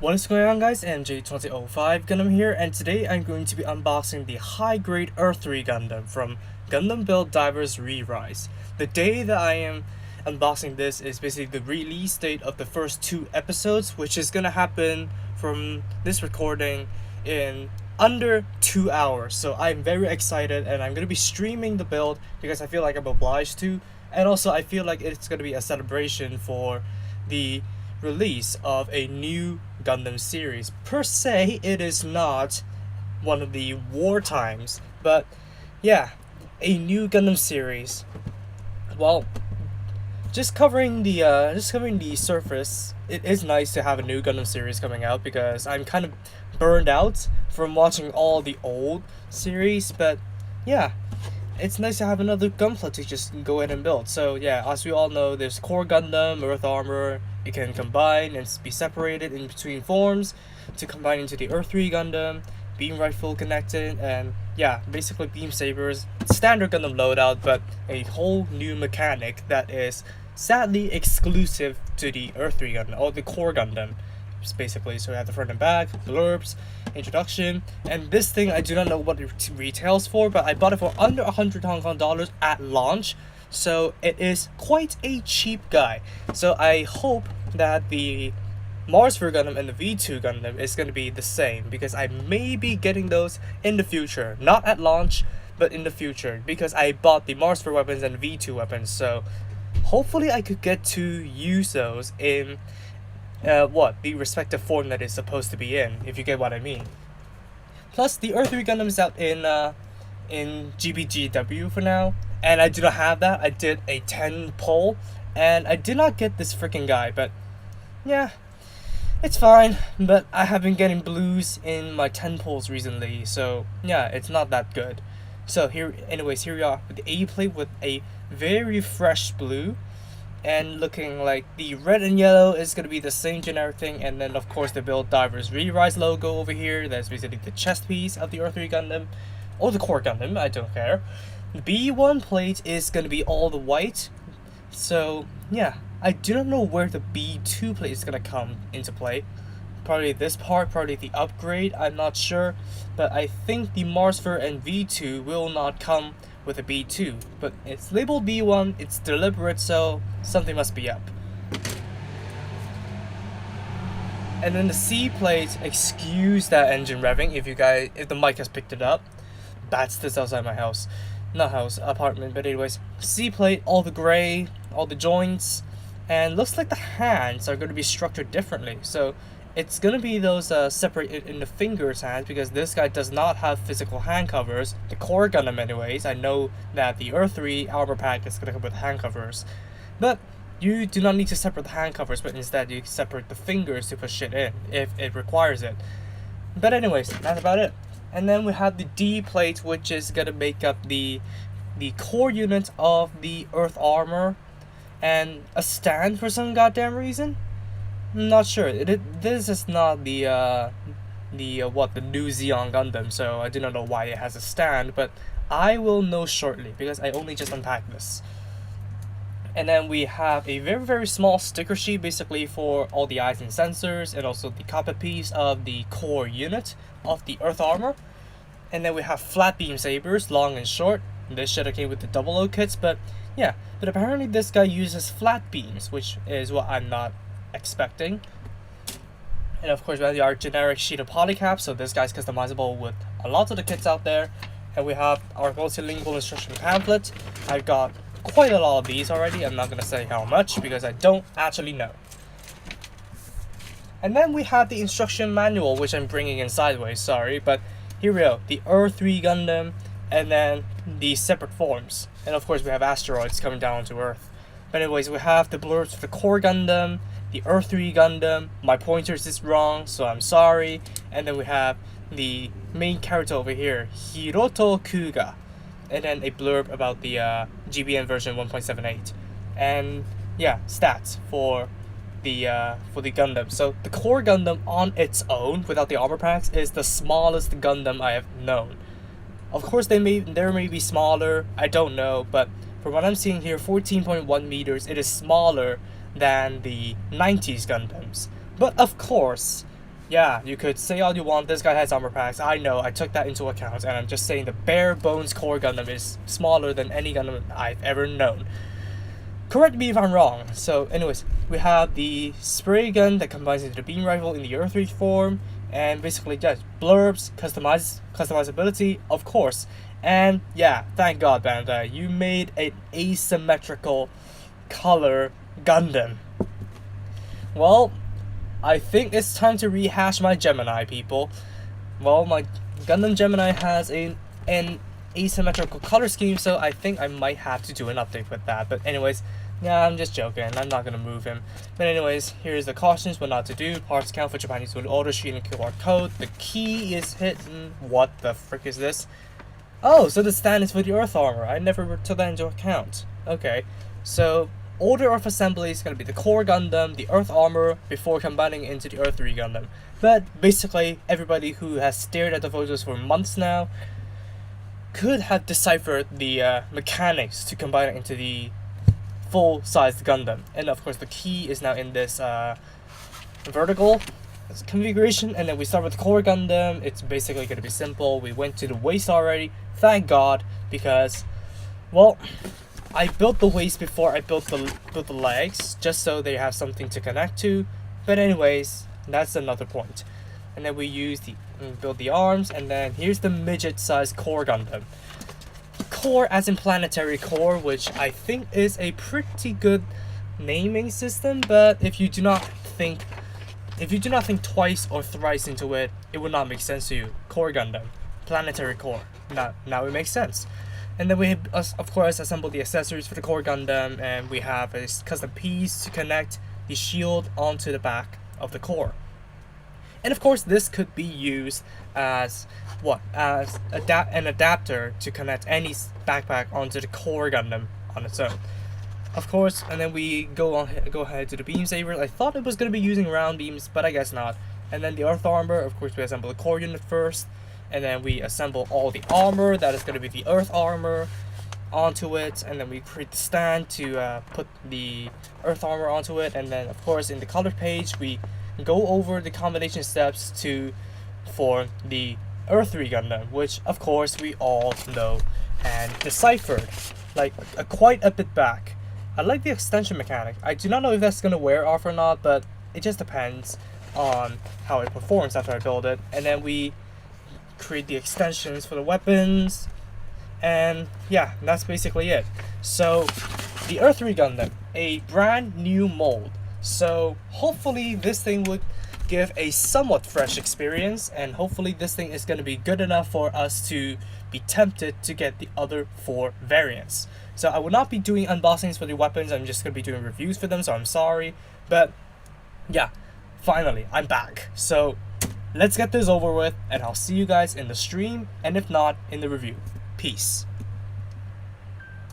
What is going on, guys? MJ2005 Gundam here, and today I'm going to be unboxing the high-grade Earthree Gundam from Gundam Build Divers Re-Rise. The day that I am unboxing this is basically the release date of the first 2 episodes, which is gonna happen from this recording in under 2 hours. So I'm very excited, and I'm gonna be streaming the build because I feel like I'm obliged to, and also I feel like it's gonna be a celebration for the release of a new Gundam series. Per se, it is not one of the war times, but yeah, a new Gundam series. Well, just covering the surface, it is nice to have a new Gundam series coming out because I'm kind of burned out from watching all the old series, but yeah, it's nice to have another Gunpla to just go ahead and build. So yeah, as we all know, there's Core Gundam, Earth Armor. It can combine and be separated in between forms to combine into the Earthree Gundam, beam rifle connected, and yeah, basically beam sabers, standard Gundam loadout, but a whole new mechanic that is sadly exclusive to the Earthree Gundam, or the Core Gundam, basically. So we have the front and back, blurbs, introduction, and this thing I do not know what it retails for, but I bought it for under 100 Hong Kong dollars at launch. So it is quite a cheap guy. So I hope that the Mars Sphere Gundam and the V2 Gundam is going to be the same, because I may be getting those in the future. Not at launch, but in the future, because I bought the Mars Sphere weapons and V2 weapons. So hopefully I could get to use those in the respective form that it's supposed to be in, if you get what I mean. Plus, the Earthree Gundam is out in GBGW for now, and I do not have that. I did a 10 pull, and I did not get this freaking guy, but yeah, it's fine. But I have been getting blues in my 10 pulls recently, so yeah, it's not that good. So here we are with the A plate with a very fresh blue, and looking like the red and yellow is going to be the same generic thing, and then of course the Build Divers Re-Rise logo over here. That's basically the chest piece of the Earthree Gundam, or the Core Gundam, I don't care. The B1 plate is going to be all the white, so yeah, I do not know where the B2 plate is going to come into play. Probably this part, probably the upgrade, I'm not sure, but I think the Mars Sphere and V2 will not come with a B2, but it's labeled B1, it's deliberate, so something must be up. And then the C plate, excuse that engine revving if the mic has picked it up. That's this outside my house. Not house, apartment, but anyways. C plate, all the gray, all the joints, and looks like the hands are going to be structured differently. So it's going to be those separated in the fingers hands, because this guy does not have physical hand covers. The Core Gundam anyways, I know that the Earthree armor pack is going to come with hand covers. But you do not need to separate the hand covers, but instead you separate the fingers to push it in, if it requires it. But anyways, that's about it. And then we have the D plate, which is going to make up the core unit of the Earth armor, and a stand for some goddamn reason. I'm not sure. This is not the new Xeon Gundam, so I do not know why it has a stand, but I will know shortly because I only just unpacked this. And then we have a very, very small sticker sheet, basically for all the eyes and sensors, and also the copper piece of the core unit of the Earth armor. And then we have flat beam sabers, long and short. This should have came with the double O kits, but yeah. But apparently this guy uses flat beams, which is what I'm not expecting. And of course we have our generic sheet of polycap, so this guy's customizable with a lot of the kits out there. And we have our multilingual instruction pamphlet. I've got quite a lot of these already. I'm not going to say how much because I don't actually know. And then we have the instruction manual, which I'm bringing in sideways, sorry, but here we go, the Earthree Gundam, and then the separate forms. And of course we have asteroids coming down to Earth. But anyways, we have the blurbs for the Core Gundam, the Earthree Gundam. My pointers is wrong, so I'm sorry. And then we have the main character over here, Hiroto Kuga. And then a blurb about the GBN version 1.78. And yeah, stats for the Gundam. So the Core Gundam on its own, without the armor packs, is the smallest Gundam I have known. Of course, there may be smaller, I don't know, but from what I'm seeing here, 14.1 meters, it is smaller than the 90s Gundams. But of course, yeah, you could say all you want, this guy has armor packs. I know, I took that into account, and I'm just saying the bare bones core Gundam is smaller than any Gundam I've ever known. Correct me if I'm wrong. So anyways, we have the spray gun that combines into the beam rifle in the Earthree form, and basically just blurbs, customizability, of course. And yeah, thank God, Bandai, you made an asymmetrical color Gundam. Well, I think it's time to rehash my Gemini, people. Well, my Gundam Gemini has an asymmetrical color scheme, so I think I might have to do an update with that. But anyways, yeah, I'm just joking. I'm not gonna move him. But anyways, here's the cautions: what not to do. Parts count for Japanese with order sheet and QR code. The key is hidden. What the frick is this? Oh, so the stand is for the Earth armor. I never took that into account. Okay, so order of assembly is going to be the core Gundam, the Earth armor, before combining into the Earthree Gundam. But basically, everybody who has stared at the photos for months now could have deciphered the mechanics to combine it into the full-sized Gundam. And of course, the key is now in this vertical configuration. And then we start with the core Gundam. It's basically going to be simple. We went to the waist already. Thank God, because, well, I built the waist before I built the legs, just so they have something to connect to. But anyways, that's another point. And then we build the arms, and then here's the midget-sized core Gundam. Core as in planetary core, which I think is a pretty good naming system. But if you do not think twice or thrice into it, it would not make sense to you. Core Gundam, planetary core. Now it makes sense. And then we, of course, assemble the accessories for the core Gundam, and we have a custom piece to connect the shield onto the back of the core. And of course, this could be used as an adapter to connect any backpack onto the core Gundam on its own. Of course, and then we go ahead to the beam sabers. I thought it was going to be using round beams, but I guess not. And then the Earth armor, of course, we assemble the core unit first, and then we assemble all the armor that is going to be the Earth armor onto it, and then we create the stand to put the Earth armor onto it. And then, of course, in the color page, we go over the combination steps for the Earthree Gundam, which of course we all know and deciphered like quite a bit back. I like the extension mechanic. I do not know if that's gonna wear off or not, but it just depends on how it performs after I build it. And then we create the extensions for the weapons, and yeah, that's basically it. So the Earthree Gundam, a brand new mold. So hopefully this thing would give a somewhat fresh experience, and hopefully this thing is going to be good enough for us to be tempted to get the other 4 variants. So I will not be doing unboxings for the weapons, I'm just going to be doing reviews for them, so I'm sorry. But yeah, finally, I'm back. So let's get this over with, and I'll see you guys in the stream, and if not, in the review. Peace.